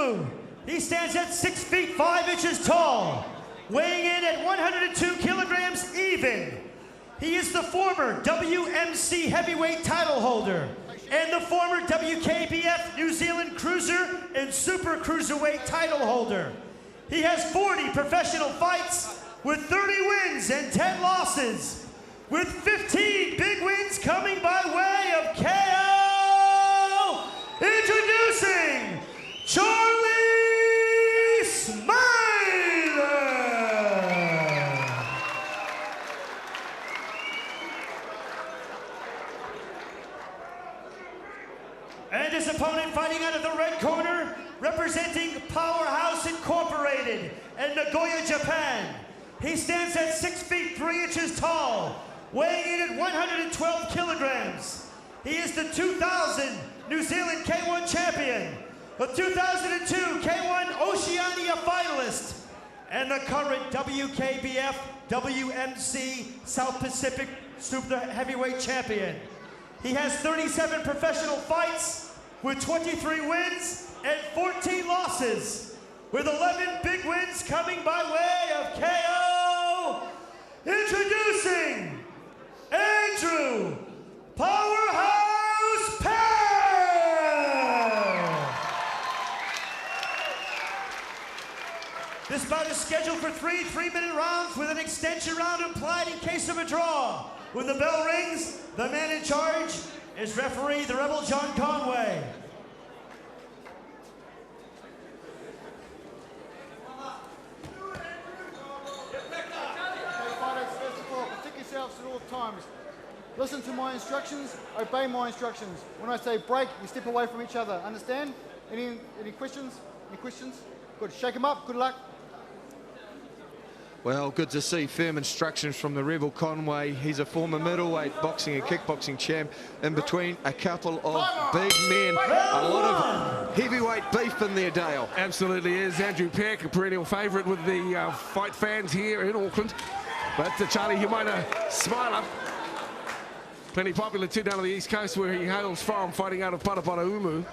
blue, he stands at 6 feet 5 inches tall, weighing in at 102 kilograms even. He is the former WMC heavyweight title holder and the former WKBF New Zealand Cruiser and Super Cruiserweight title holder. He has 40 professional fights with 30 wins and 10 losses, with 15 big wins coming by way of KO. Introducing Chalie Smiler. And his opponent fighting out of the red corner, representing Powerhouse Incorporated in Nagoya, Japan. He stands at 6 feet 3 inches tall, weighing in at 112 kilograms. He is the 2000 New Zealand K1 champion, the 2002 K1 Oceania finalist, and the current WKBF WMC South Pacific Super Heavyweight champion. He has 37 professional fights with 23 wins and 14 losses, with 11 big wins coming by way of KO. Introducing Andrew Powerhouse Peck. This bout is scheduled for 3 3-minute rounds with an extension round implied in case of a draw. When the bell rings, the man in charge is referee, the Rebel John Conway. Protect yourselves at all times. Listen to my instructions, obey my instructions. When I say break, you step away from each other. Understand? Any questions? Any questions? Good. Shake them up. Good luck. Well, good to see firm instructions from the Rebel Conway. He's a former middleweight boxing and kickboxing champ. In between, a couple of big men. A lot of heavyweight beef in there, Dale. Absolutely is. Andrew Peck, a perennial favourite with the fight fans here in Auckland. But Chalie, you might Smiler. Plenty popular too down on the East Coast where he hails from, fighting out of Paraparaumu.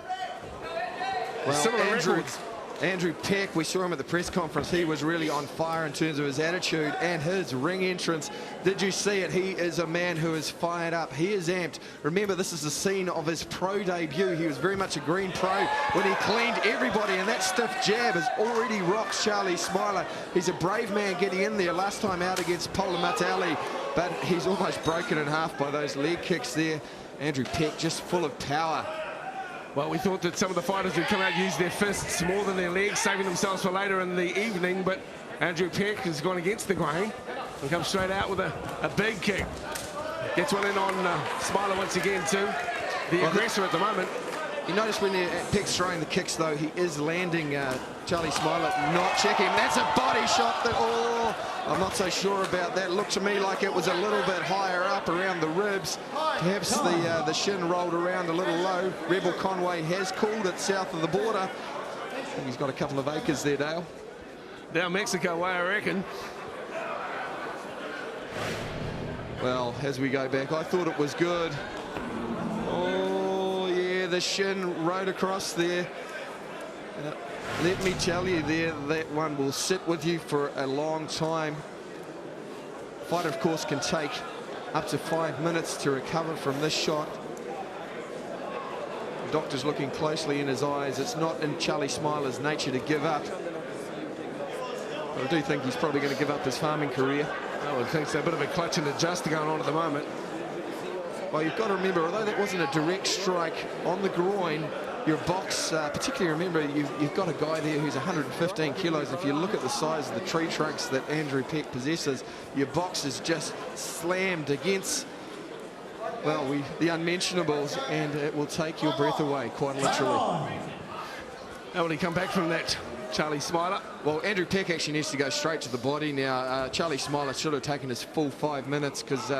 Well, Similar records. Andrew Peck, we saw him at the press conference. He was really on fire in terms of his attitude and his ring entrance. Did you see it? He is a man who is fired up. He is amped. Remember, this is the scene of his pro debut. He was very much a green pro when he cleaned everybody, and that stiff jab has already rocked Chalie Smiler. He's a brave man getting in there last time out against Polamatali, but he's almost broken in half by those leg kicks there. Andrew Peck just full of power. Well, we thought that some of the fighters would come out and use their fists more than their legs, saving themselves for later in the evening, but Andrew Peck has gone against the grain and comes straight out with a big kick. Gets one in on Smiler once again too, the aggressor at the moment. You notice when Peck's throwing the kicks, though, he is landing Chalie Smiler, not checking. That's a body shot that, oh, I'm not so sure about that. Looked to me like it was a little bit higher up around the ribs. Perhaps the shin rolled around a little low. Rebel Conway has called it south of the border. I think he's got a couple of acres there, Dale. Down Mexico way, I reckon. Well, as we go back, I thought it was good. Oh, yeah, the shin rode across there. Let me tell you there, that one will sit with you for a long time. Fighter, of course, can take up to 5 minutes to recover from this shot. The doctor's looking closely in his eyes. It's not in Chalie Smiler's nature to give up. But I do think he's probably going to give up his farming career. I would think so. A bit of a clutch and adjust going on at the moment. Well, you've got to remember, although that wasn't a direct strike on the groin, your box, particularly remember, you've got a guy there who's 115 kilos. If you look at the size of the tree trunks that Andrew Peck possesses, your box is just slammed against, well, the unmentionables, and it will take your breath away, quite literally. How will he come back from that, Chalie Smiler? Well, Andrew Peck actually needs to go straight to the body now. Chalie Smiler should have taken his full 5 minutes because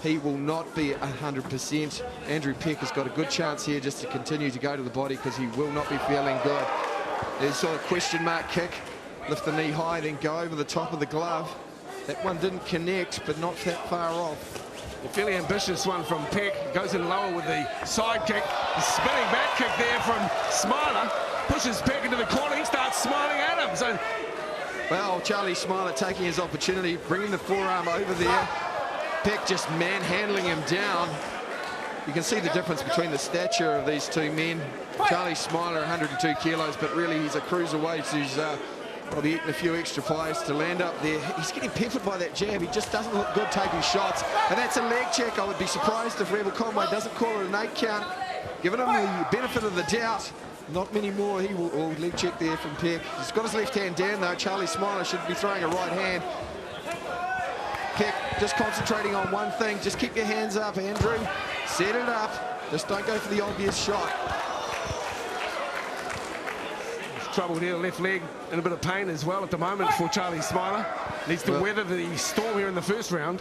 he will not be 100%. Andrew Peck has got a good chance here just to continue to go to the body because he will not be feeling good. There's sort of question mark kick. Lift the knee high, then go over the top of the glove. That one didn't connect, but not that far off. A fairly ambitious one from Peck. Goes in lower with the side kick. The spinning back kick there from Smiler. pushes Peck into the corner. He starts smiling at him. So, well, Chalie Smiler taking his opportunity, bringing the forearm over there. Peck just manhandling him down. You can see the difference between the stature of these two men. Chalie Smiler, 102 kilos, but really he's a cruiserweight who's probably eaten a few extra pies to land up there. He's getting peppered by that jab. He just doesn't look good taking shots. And that's a leg check. I would be surprised if Rebel Conway doesn't call it an 8 count. Giving him the benefit of the doubt. Not many more. He will leg check there from Peck. He's got his left hand down though. Chalie Smiler should be throwing a right hand. Peck just concentrating on one thing. Just keep your hands up, Andrew. Set it up. Just don't go for the obvious shot. there's trouble here, left leg in a bit of pain as well at the moment for Chalie Smiler. Needs to weather the storm here in the first round.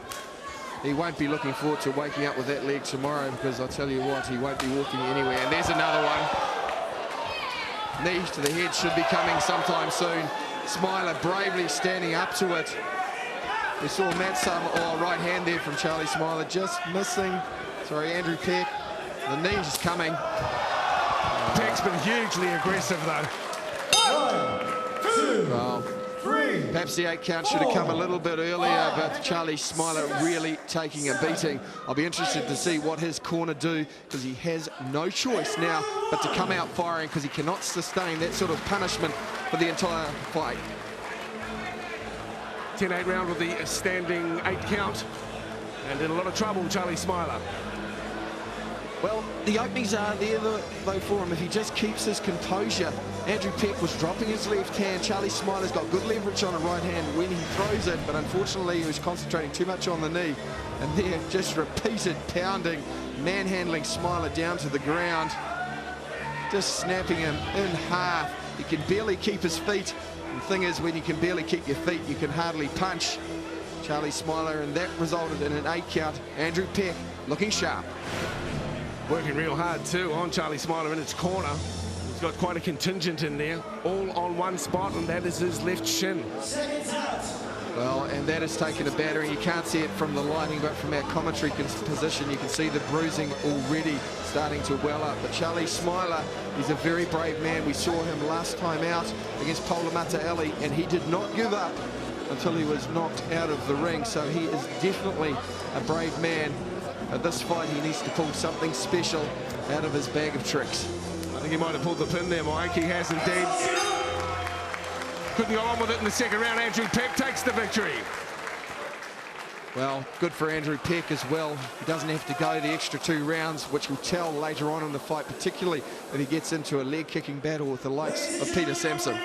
He won't be looking forward to waking up with that leg tomorrow, because I'll tell you what, he won't be walking anywhere. And there's another one. Knee to the head should be coming sometime soon. Smiler bravely standing up to it. We saw right hand there from Chalie Smiler, just missing. Sorry, Andrew Peck. The knee is coming. Peck's been hugely aggressive though. 1, 2, Well, 3. perhaps the 8 count should have come a little bit earlier, but Chalie Smiler really taking a beating. I'll be interested to see what his corner do, because he has no choice now but to come out firing, because he cannot sustain that sort of punishment for the entire fight. 10-8 round with the standing 8 count. And in a lot of trouble, Chalie Smiler. Well, the openings are there though for him if he just keeps his composure. Andrew Peck was dropping his left hand. Chalie Smiler's got good leverage on a right hand when he throws it, but unfortunately he was concentrating too much on the knee. And there, just repeated pounding, manhandling Smiler down to the ground, just snapping him in half. He can barely keep his feet. The thing is, when you can barely keep your feet, you can hardly punch. Chalie Smiler, and that resulted in an 8 count. Andrew Peck looking sharp. Working real hard too on Chalie Smiler in its corner. He's got quite a contingent in there, all on one spot, and that is his left shin. Well, and that has taken a battering. You can't see it from the lighting, but from our commentary position, you can see the bruising already starting to well up. But Chalie Smiler, he's a very brave man. We saw him last time out against Poulamata Ali, and he did not give up until he was knocked out of the ring. So he is definitely a brave man. At this fight, he needs to pull something special out of his bag of tricks. I think he might have pulled the pin there, Mike. He has indeed. Couldn't go on with it in the second round. Andrew Peck takes the victory. Well, good for Andrew Peck as well. He doesn't have to go the extra 2 rounds, which will tell later on in the fight, particularly if he gets into a leg-kicking battle with the likes of Peter Sampson.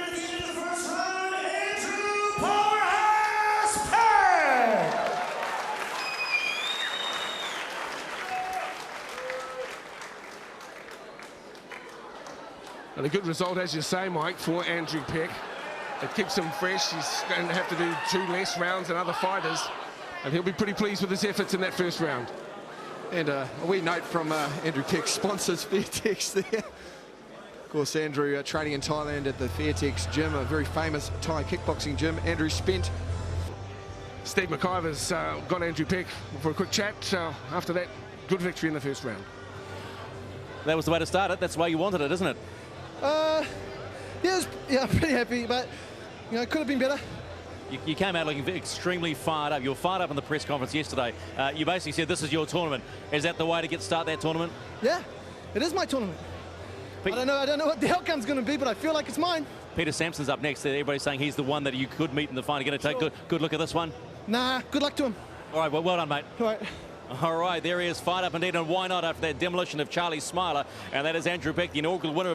And a good result, as you say, Mike, for Andrew Peck. It keeps him fresh. He's going to have to do 2 less rounds than other fighters, and he'll be pretty pleased with his efforts in that first round. And a wee note from Andrew Peck's sponsors, Fairtex there. Of course, Andrew training in Thailand at the Fairtex gym, a very famous Thai kickboxing gym. Andrew spent. Steve McIver's got Andrew Peck for a quick chat. After that, good victory in the first round. That was the way to start it. That's the way you wanted it, isn't it? Yeah, I'm pretty happy, but you know, it could have been better. You came out looking extremely fired up. You were fired up in the press conference yesterday. You basically said this is your tournament. Is that the way to start that tournament? Yeah, it is my tournament. I don't know what the outcome's going to be, but I feel like it's mine. Peter Sampson's up next. Everybody's saying he's the one that you could meet in the final. You're going to take good look at this one? Nah, good luck to him. All right, well done, mate. All right. All right, there he is, fired up indeed, and why not after that demolition of Chalie Smiler, and that is Andrew Peck, the inaugural winner of the